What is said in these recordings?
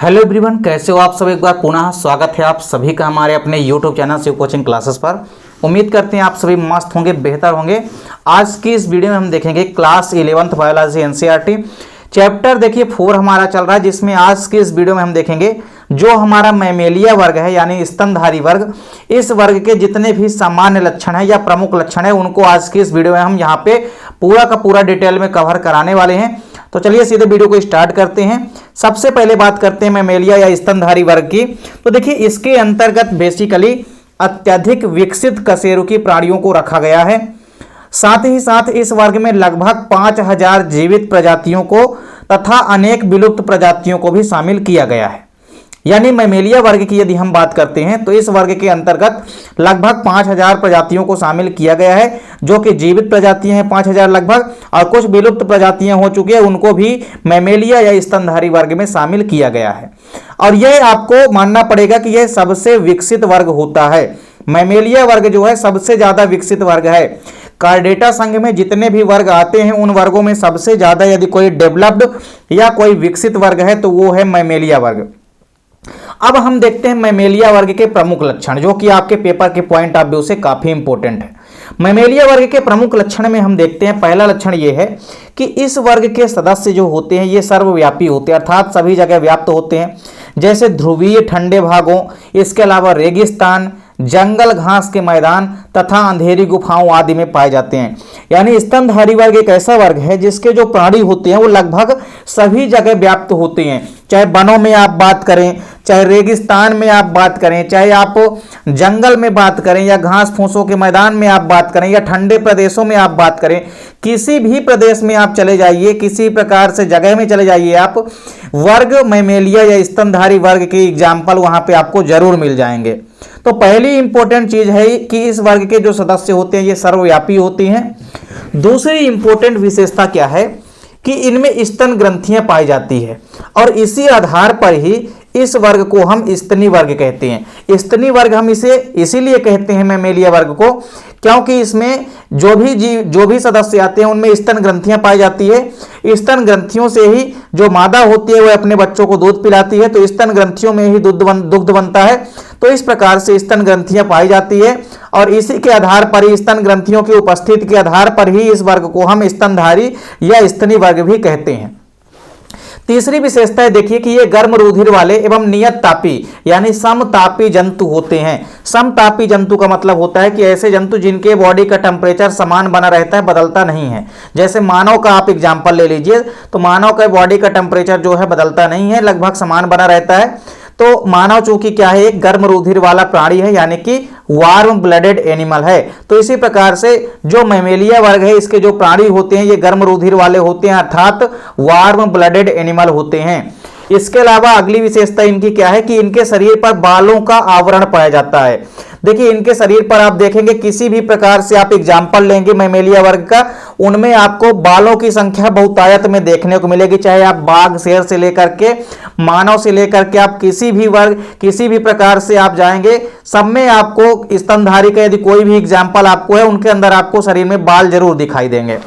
Hello everyone, कैसे हो आप सब। एक बार पुनः स्वागत है आप सभी का हमारे अपने YouTube channel Shiv coaching classes पर। उम्मीद करते हैं आप सभी मस्त होंगे, बेहतर होंगे। आज की इस वीडियो में हम देखेंगे class 11th biology NCERT chapter देखिए 4 हमारा चल रहा है, जिसमें आज की इस वीडियो में हम देखेंगे जो हमारा मैमेलिया वर्ग है यानी स्तनधारी वर्ग, इस वर्ग के जितने भी सामान्य लक्षण है या प्रमुख लक्षण है उनको आज की इस वीडियो में हम यहाँ पे पूरा का पूरा डिटेल में कवर कराने वाले हैं। तो चलिए सीधे वीडियो को स्टार्ट करते हैं। सबसे पहले बात करते हैं मैमेलिया या स्तनधारी वर्ग की। तो देखिए इसके अंतर्गत बेसिकली अत्यधिक विकसित कशेरुकी प्राणियों को रखा गया है। साथ ही साथ इस वर्ग में लगभग 5000 जीवित प्रजातियों को तथा अनेक विलुप्त प्रजातियों को भी शामिल किया गया है। यानी मैमेलिया वर्ग की यदि हम बात करते हैं तो इस वर्ग के अंतर्गत लगभग 5000 प्रजातियों को शामिल किया गया है, जो कि जीवित प्रजातियां हैं 5000 लगभग, और कुछ विलुप्त प्रजातियां हो चुकी है उनको भी मैमेलिया या स्तनधारी वर्ग में शामिल किया गया है। और यह आपको मानना पड़ेगा कि यह सबसे विकसित वर्ग होता है। मैमेलिया वर्ग जो है सबसे ज्यादा विकसित वर्ग है। कार्डेटा संघ में जितने भी वर्ग आते हैं उन वर्गों में सबसे ज्यादा यदि कोई डेवलप्ड या कोई विकसित वर्ग है तो वो है मैमेलिया वर्ग। अब हम देखते हैं मैमेलिया वर्ग के प्रमुख लक्षण, जो कि आपके पेपर के पॉइंट ऑफ व्यू से काफी इंपॉर्टेंट है। मैमेलिया वर्ग के प्रमुख लक्षण में हम देखते हैं, पहला लक्षण ये है कि इस वर्ग के सदस्य जो होते हैं ये सर्वव्यापी होते हैं, अर्थात सभी जगह व्याप्त होते हैं, जैसे ध्रुवीय ठंडे भागों, इसके अलावा रेगिस्तान, जंगल घास के मैदान तथा अंधेरी गुफाओं आदि में पाए जाते हैं। यानी स्तनधारी वर्ग एक ऐसा वर्ग है जिसके जो प्राणी होते हैं वो लगभग सभी जगह व्याप्त होते हैं, चाहे वनों में आप बात करें, चाहे रेगिस्तान में आप बात करें, चाहे आप जंगल में बात करें या घास फूसों के मैदान में आप बात करें या ठंडे प्रदेशों में आप बात करें, किसी भी प्रदेश में आप चले जाइए, किसी प्रकार से जगह में चले जाइए, आप वर्ग मैमेलिया या स्तनधारी वर्ग के एग्जाम्पल वहां पे आपको जरूर मिल जाएंगे। तो पहली इंपॉर्टेंट चीज है कि इस वर्ग के जो सदस्य होते हैं ये सर्वव्यापी होती हैं। दूसरी इंपॉर्टेंट विशेषता क्या है कि इनमें स्तन ग्रंथियां पाई जाती है, और इसी आधार पर ही इस वर्ग को हम स्तनी वर्ग कहते हैं। स्तनी वर्ग हम इसे इसीलिए कहते हैं मैमेलिया वर्ग को, क्योंकि इसमें जो भी सदस्य आते हैं उनमें स्तन ग्रंथियां पाई जाती है। स्तन ग्रंथियों से ही जो मादा होती है वह अपने बच्चों को दूध पिलाती है, तो स्तन ग्रंथियों में ही दुग्ध बनता है। तो इस प्रकार से स्तन ग्रंथियां पाई जाती है, और इसी के आधार पर ही, स्तन ग्रंथियों की उपस्थिति के आधार पर ही इस वर्ग को हम स्तनधारी या स्तनी वर्ग भी कहते हैं। तीसरी विशेषता है देखिए कि ये गर्म रुधिर वाले एवं नियत तापी यानी समतापी जंतु होते हैं। समतापी जंतु का मतलब होता है कि ऐसे जंतु जिनके बॉडी का टेम्परेचर समान बना रहता है, बदलता नहीं है। जैसे मानव का आप एग्जांपल ले लीजिए, तो मानव का बॉडी का टेम्परेचर जो है बदलता नहीं है, लगभग समान बना रहता है। तो मानव चूंकि क्या है, एक गर्म रुधिर वाला प्राणी है, यानी कि वार्म ब्लडेड एनिमल है। तो इसी प्रकार से जो मैमेलिया वर्ग है इसके जो प्राणी होते हैं ये गर्म रुधिर वाले होते हैं, अर्थात वार्म ब्लडेड एनिमल होते हैं। इसके अलावा अगली विशेषता इनकी क्या है कि इनके शरीर पर बालों का आवरण पाया जाता है। देखिए इनके शरीर पर आप देखेंगे किसी भी प्रकार से आप एग्जाम्पल लेंगे मैमेलिया वर्ग का, उनमें आपको बालों की संख्या बहुतायत में देखने को मिलेगी। चाहे आप बाघ, शेर से लेकर के मानव से लेकर के आप किसी भी वर्ग, किसी भी प्रकार से आप जाएंगे, सब में आपको स्तनधारी का यदि कोई भी एग्जाम्पल आपको है उनके अंदर आपको शरीर में बाल जरूर दिखाई देंगे।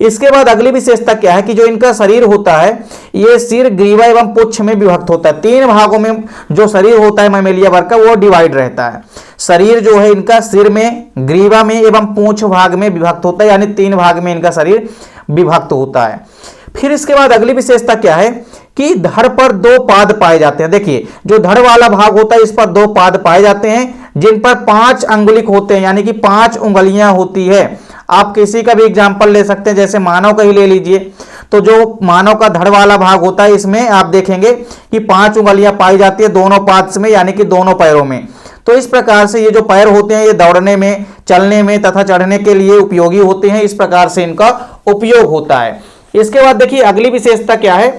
इसके बाद अगली विशेषता क्या है कि जो इनका शरीर होता है ये सिर, ग्रीवा एवं पुच्छ में विभक्त होता है। 3 भागों में जो शरीर होता है मैमेलिया वर्ग का वो डिवाइड रहता है। शरीर जो है इनका सिर में, ग्रीवा में एवं पूंछ भाग में विभक्त होता है, यानी 3 भाग में इनका शरीर विभक्त होता है। फिर इसके बाद अगली विशेषता क्या है कि धड़ पर 2 पाद पाए जाते हैं। देखिए जो धड़ वाला भाग होता है इस पर 2 पाद पाए जाते हैं, जिन पर 5 अंगुलिक होते हैं, यानी कि 5 उंगलियां होती है। आप किसी का भी एग्जाम्पल ले सकते हैं, जैसे मानव का ही ले लीजिए, तो जो मानव का धड़ वाला भाग होता है इसमें आप देखेंगे कि 5 उंगलियां पाई जाती है दोनों पाद में, यानी कि दोनों पैरों में। तो इस प्रकार से ये जो पैर होते हैं ये दौड़ने में, चलने में तथा चढ़ने के लिए उपयोगी होते हैं। इस प्रकार से इनका उपयोग होता है। इसके बाद देखिए अगली विशेषता क्या है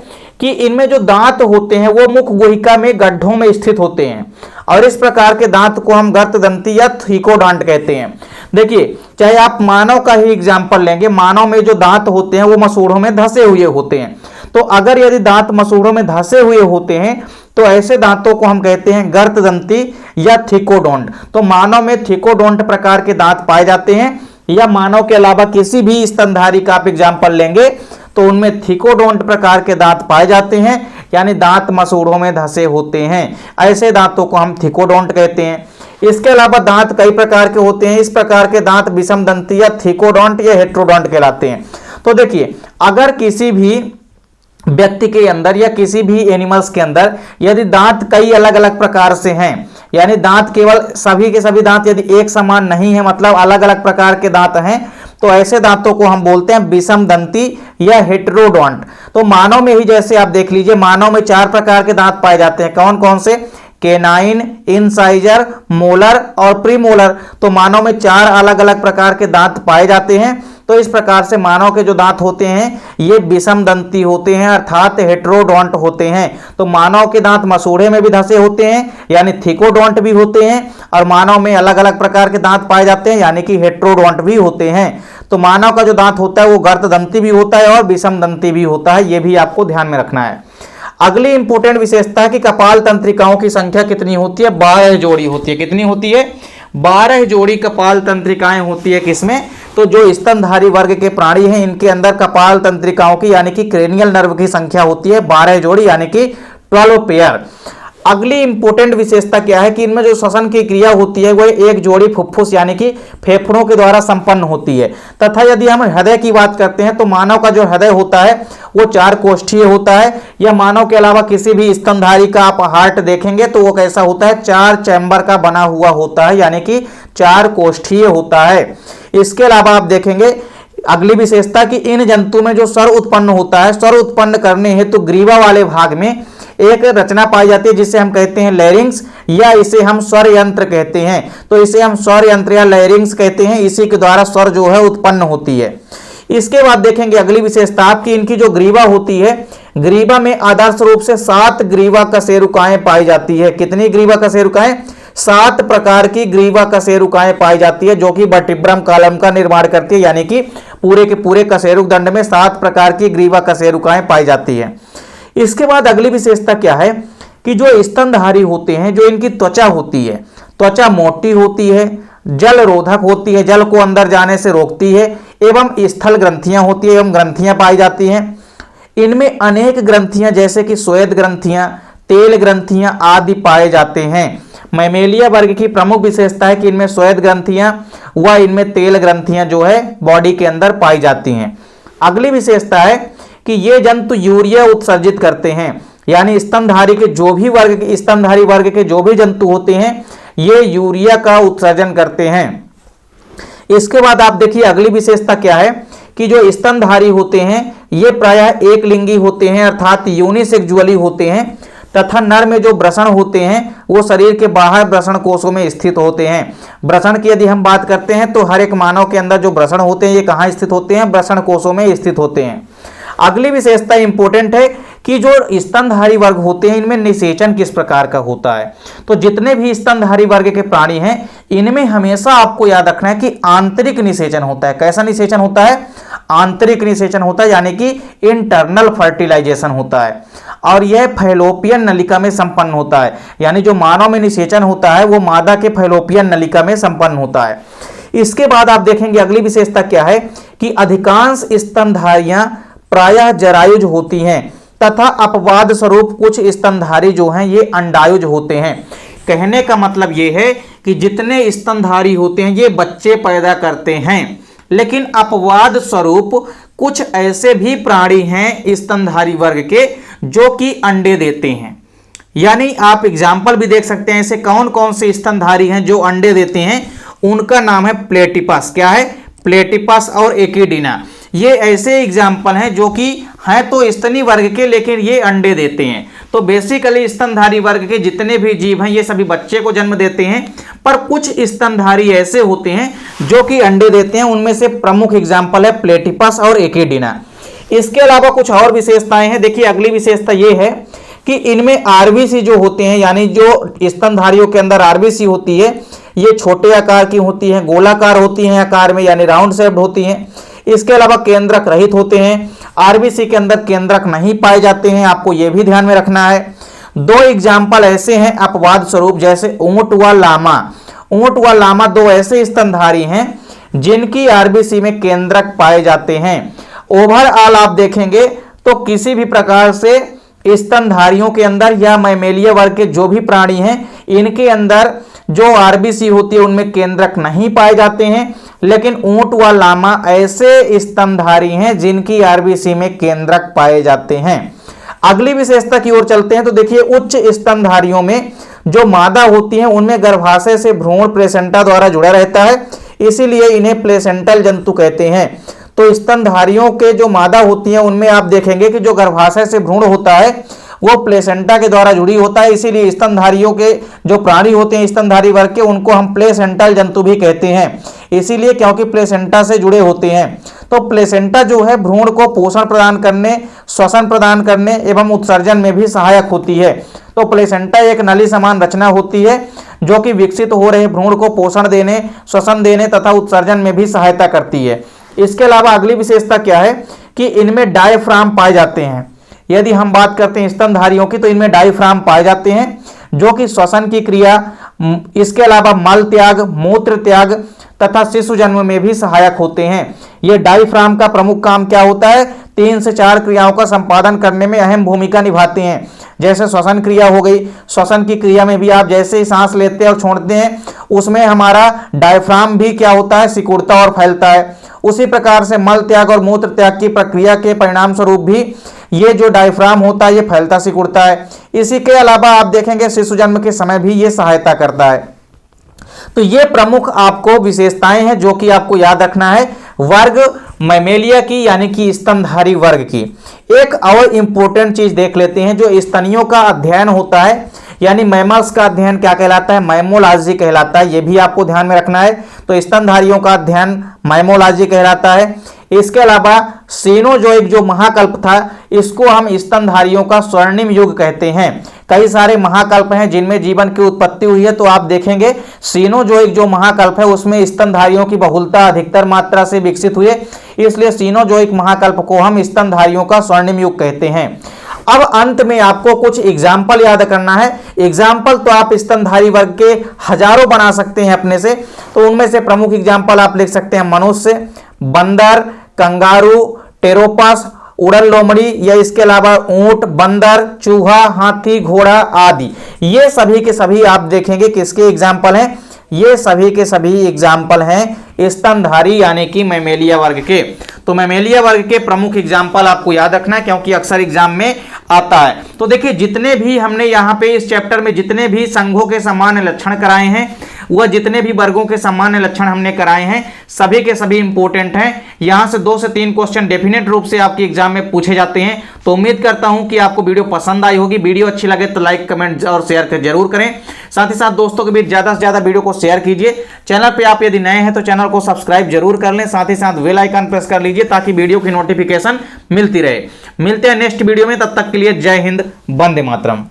कि इनमें जो दांत होते हैं वो मुख गुहिका में गड्ढों में स्थित होते हैं, और इस प्रकार के दांत को हम गर्तदंती या थिकोडांट कहते हैं। देखिए चाहे आप मानव का ही एग्जाम्पल लेंगे, मानव में जो दांत होते हैं वो मसूड़ों में धंसे हुए होते हैं। तो अगर यदि दांत मसूड़ों में धंसे हुए होते हैं तो ऐसे दांतों को हम कहते हैं गर्तदंती या थिकोडोंट। तो मानव में थिकोडोंट प्रकार के दांत पाए जाते हैं, या मानव के अलावा किसी भी स्तनधारी का आप एग्जाम्पल लेंगे तो उनमें थिकोडोंट प्रकार के दांत पाए जाते हैं। यानी दांत मसूड़ों में धंसे होते हैं। ऐसे दांतों को हम थिकोडोंट कहते हैं। इसके अलावा दांत कई प्रकार के होते हैं। इस प्रकार के दांत विषम दंती या थिकोडोंट या हेट्रोडोंट कहलाते हैं। तो देखिए, अगर किसी भी व्यक्ति के अंदर या किसी भी एनिमल्स के अंदर यदि दांत कई अलग अलग प्रकार से हैं, यानी दांत केवल सभी के सभी दांत यदि एक समान नहीं है, मतलब अलग अलग प्रकार के दांत हैं, तो ऐसे दांतों को हम बोलते हैं विषम दंती या हेट्रोडोंट। तो मानव में ही जैसे आप देख लीजिए, मानव में 4 प्रकार के दांत पाए जाते हैं। कौन कौन से? केनाइन, इंसाइजर, मोलर और प्रीमोलर। तो मानव में 4 अलग अलग प्रकार के दांत पाए जाते हैं। तो इस प्रकार से मानव के जो दांत होते हैं ये विषम दंती होते हैं, अर्थात हेट्रोडोंट होते हैं। तो मानव के दांत मसूड़े में भी धंसे होते हैं, यानी थिकोडोंट भी होते हैं, और मानव में अलग अलग प्रकार के दांत पाए जाते हैं, यानी कि हेट्रोडोंट भी होते हैं। तो मानव का जो दांत होता है वो गर्त दंती भी होता है और विषम दंती भी होता है, ये भी आपको ध्यान में रखना है। अगली इंपॉर्टेंट विशेषता है कि कपाल तंत्रिकाओं की संख्या कितनी होती है? 12 जोड़ी होती है। कितनी होती है? 12 जोड़ी कपाल तंत्रिकाएं होती है। किसमें? तो जो स्तनधारी वर्ग के प्राणी हैं इनके अंदर कपाल तंत्रिकाओं की यानी कि क्रेनियल नर्व की संख्या होती है 12 जोड़ी, यानी कि 12 पेयर। अगली इंपॉर्टेंट विशेषता क्या है कि इनमें जो श्वसन की क्रिया होती है वह एक जोड़ी फुफ्फुस यानी कि फेफड़ों के द्वारा संपन्न होती है। तथा यदि हम हृदय की बात करते हैं तो मानव का जो हृदय होता है वो 4 कोष्ठीय होता है। या मानव के अलावा किसी भी स्तनधारी का आप हार्ट देखेंगे तो वो कैसा होता है? 4 चैम्बर का बना हुआ होता है, यानी कि 4 कोष्ठीय होता है। इसके अलावा आप देखेंगे अगली विशेषता कि इन जंतु में जो स्वर उत्पन्न होता है, स्वर उत्पन्न करने हेतु तो ग्रीवा वाले भाग में एक रचना पाई जाती है जिसे हम कहते हैं लैरिंग्स, या इसे हम स्वर यंत्र कहते हैं। तो इसे हम स्वर यंत्र या लैरिंग्स कहते हैं। इसी के द्वारा स्वर जो है उत्पन्न होती है। इसके बाद देखेंगे अगली विशेषता कि इनकी जो ग्रीवा होती है, ग्रीवा में आदर्श रूप से 7 ग्रीवा कशेरुकाएं पाई जाती है। कितनी ग्रीवा कशेरुकाएं? 7 प्रकार की ग्रीवा कशेरुकाएं पाई जाती है, जो कि वर्टिब्रम कॉलम का निर्माण करती है, यानी कि पूरे के पूरे कशेरुक दंड में 7 प्रकार की ग्रीवा कशेरुकाएं पाई जाती है। इसके बाद अगली विशेषता क्या है कि जो स्तनधारी होते हैं, जो इनकी त्वचा होती है, त्वचा मोटी होती है, जल रोधक होती है, जल को अंदर जाने से रोकती है, एवं स्थल ग्रंथियां होती है एवं ग्रंथियां पाई जाती हैं। इनमें अनेक ग्रंथियां जैसे कि श्वेत ग्रंथियां, तेल ग्रंथियां आदि पाए जाते हैं। मैमेलिया वर्ग की प्रमुख विशेषता है कि इनमें श्वेत ग्रंथियां व इनमें तेल ग्रंथियां जो है बॉडी के अंदर पाई जाती हैं। अगली विशेषता है कि ये जंतु यूरिया उत्सर्जित करते हैं, यानी स्तनधारी के जो भी वर्ग स्तनधारी वर्ग के जो भी जंतु होते हैं ये यूरिया का उत्सर्जन करते हैं। इसके बाद आप देखिए अगली विशेषता क्या है कि जो स्तनधारी होते हैं ये प्रायः एक लिंगी होते हैं, अर्थात यूनिसेक्सुअली होते हैं। तथा नर में जो वृषण होते हैं वो शरीर के बाहर वृषण कोषों में स्थित होते हैं। वृषण की यदि हम बात करते हैं तो हर एक मानव के अंदर जो वृषण होते हैं ये कहाँ स्थित होते हैं? वृषण कोषों में स्थित होते हैं। अगली विशेषता इंपॉर्टेंट है कि जो स्तनधारी वर्ग होते हैं इनमें निषेचन किस प्रकार का होता है। तो जितने भी स्तनधारी वर्ग के प्राणी हैं इनमें हमेशा आपको याद रखना है कि आंतरिक निषेचन होता है। कैसा निषेचन होता है? आंतरिक निषेचन होता है, यानी कि इंटरनल फर्टिलाइजेशन होता है। और यह फैलोपियन नलिका में संपन्न होता है, यानी जो मानव में निषेचन होता है वो मादा के फैलोपियन नलिका में संपन्न होता है। इसके बाद आप देखेंगे अगली विशेषता क्या है कि अधिकांश स्तनधारियां प्रायः जरायुज होती हैं तथा अपवाद स्वरूप कुछ स्तनधारी जो हैं ये अंडायुज होते हैं। कहने का मतलब ये है कि जितने स्तनधारी होते हैं ये बच्चे पैदा करते हैं, लेकिन अपवाद स्वरूप कुछ ऐसे भी प्राणी हैं स्तनधारी वर्ग के जो कि अंडे देते हैं। यानी आप एग्जाम्पल भी देख सकते हैं ऐसे कौन कौन से स्तनधारी हैं जो अंडे देते हैं। उनका नाम है प्लेटिपस। क्या है? प्लेटिपस और एकिडीना। ये ऐसे एग्जाम्पल हैं जो कि हैं तो स्तनी वर्ग के लेकिन ये अंडे देते हैं। तो बेसिकली स्तनधारी वर्ग के जितने भी जीव हैं ये सभी बच्चे को जन्म देते हैं, पर कुछ स्तनधारी ऐसे होते हैं जो कि अंडे देते हैं। उनमें से प्रमुख एग्जाम्पल है प्लेटिपस और एकिडीना। इसके अलावा कुछ और विशेषताएं हैं। देखिए अगली विशेषता ये है कि इनमें आरबीसी जो होते हैं, यानी जो स्तनधारियों के अंदर आरबीसी होती है ये छोटे आकार की होती है, गोलाकार होती है आकार में, यानी राउंड शेप्ड होती हैं। इसके अलावा केंद्रक रहित होते हैं। आरबीसी के अंदर केंद्रक नहीं पाए जाते हैं, आपको यह भी ध्यान में रखना है। 2 एग्जाम्पल ऐसे हैं अपवाद स्वरूप, जैसे ऊंट व लामा। ऊंट व लामा 2 ऐसे स्तनधारी हैं जिनकी आरबीसी में केंद्रक पाए जाते हैं। ओवरऑल आप देखेंगे तो किसी भी प्रकार से स्तनधारियों के अंदर या मैमेलिया वर्ग के जो भी प्राणी हैं इनके अंदर जो आरबीसी होती है उनमें केंद्रक नहीं पाए जाते हैं, लेकिन ऊंट व लामा ऐसे स्तनधारी हैं जिनकी आरबीसी में केंद्रक पाए जाते हैं। अगली विशेषता की ओर चलते हैं तो देखिए उच्च स्तनधारियों में जो मादा होती हैं उनमें गर्भाशय से भ्रूण प्लेसेंटा द्वारा जुड़ा रहता है, इसीलिए इन्हें प्लेसेंटल जंतु कहते हैं। तो स्तनधारियों के जो मादा होती हैं उनमें आप देखेंगे कि जो गर्भाशय से भ्रूण होता है वो प्लेसेंटा के द्वारा जुड़ी होता है, इसीलिए स्तनधारियों के जो प्राणी होते हैं स्तनधारी वर्ग के उनको हम प्लेसेंटल जंतु भी कहते हैं, इसीलिए क्योंकि प्लेसेंटा से जुड़े होते हैं। तो प्लेसेंटा जो है भ्रूण को पोषण प्रदान करने, श्वसन प्रदान करने एवं उत्सर्जन में भी सहायक होती है। तो प्लेसेंटा एक नली समान रचना होती है जो कि विकसित हो रहे भ्रूण को पोषण देने, श्वसन देने तथा उत्सर्जन में भी सहायता करती है। इसके अलावा अगली विशेषता क्या है कि इनमें डायफ्राम पाए जाते हैं। यदि हम बात करते हैं स्तनधारियों की तो इनमें डायफ्राम पाए जाते हैं जो कि श्वसन की क्रिया, इसके अलावा मल त्याग, मूत्र त्याग तथा शिशु जन्म में भी सहायक होते हैं। ये डायफ्राम का प्रमुख काम क्या होता है? 3 से 4 क्रियाओं का संपादन करने में अहम भूमिका निभाते हैं। जैसे श्वसन क्रिया हो गई, श्वसन की क्रिया में भी आप जैसे ही सांस लेते हैं और छोड़ते हैं उसमें हमारा डायफ्राम भी क्या होता है? सिकुड़ता और फैलता है। उसी प्रकार से मल त्याग और मूत्र त्याग की प्रक्रिया के परिणाम स्वरूप भी ये जो डायफ्राम होता है ये फैलता सिकुड़ता है। इसी के अलावा आप देखेंगे शिशु जन्म के समय भी ये सहायता करता है। तो ये प्रमुख आपको विशेषताएं हैं जो कि आपको याद रखना है वर्ग मैमेलिया की यानी कि स्तनधारी वर्ग की। एक और इंपॉर्टेंट चीज देख लेते हैं, जो स्तनियों का अध्ययन होता है यानी मैमल्स का अध्ययन क्या कहलाता है? मैमोलॉजी कहलाता है। ये भी आपको ध्यान में रखना है। तो स्तनधारियों का अध्ययन मैमोलॉजी कहलाता है। इसके अलावा सीनोजोइक जो महाकल्प था इसको हम स्तनधारियों का स्वर्णिम युग कहते हैं। कई सारे महाकल्प हैं जिनमें जीवन की उत्पत्ति हुई है, तो आप देखेंगे सीनोजोइक जो महाकल्प है उसमें स्तनधारियों की बहुलता अधिकतर मात्रा से विकसित हुए, इसलिए सीनोजोइक महाकल्प को हम स्तनधारियों का स्वर्णिम युग कहते हैं। अब अंत में आपको कुछ एग्जाम्पल याद करना है। एग्जाम्पल तो आप स्तनधारी वर्ग के हजारों बना सकते हैं अपने से, तो उनमें से प्रमुख एग्जाम्पल आप लिख सकते हैं मनुष्य, बंदर, कंगारू, टेरोपस, उड़न लोमड़ी या इसके अलावा ऊंट, बंदर, चूहा, हाथी, घोड़ा आदि। ये सभी के सभी आप देखेंगे किसके एग्जाम्पल हैं? ये सभी के सभी एग्जाम्पल हैं स्तनधारी यानी कि मैमेलिया वर्ग के। तो मैमेलिया वर्ग के प्रमुख एग्जाम्पल आपको याद रखना है क्योंकि अक्सर एग्जाम में आता है। तो देखिए जितने भी हमने यहाँ पे इस चैप्टर में जितने भी संघों के सामान्य लक्षण कराए हैं वह जितने भी वर्गों के सामान्य लक्षण हमने कराए हैं सभी के सभी इंपॉर्टेंट हैं। यहाँ से 2 से 3 क्वेश्चन डेफिनेट रूप से आपके एग्जाम में पूछे जाते हैं। तो उम्मीद करता हूं कि आपको वीडियो पसंद आई होगी। वीडियो अच्छी लगे तो लाइक, कमेंट और शेयर जरूर करें। साथ ही साथ दोस्तों के बीच ज्यादा से ज्यादा वीडियो को शेयर कीजिए। चैनल पे आप यदि नए हैं तो चैनल को सब्सक्राइब जरूर कर लें। साथ ही साथ बेल आइकन प्रेस कर लीजिए ताकि वीडियो की नोटिफिकेशन मिलती रहे। मिलते हैं नेक्स्ट वीडियो में, तब तक के लिए जय हिंद, वंदे मातरम।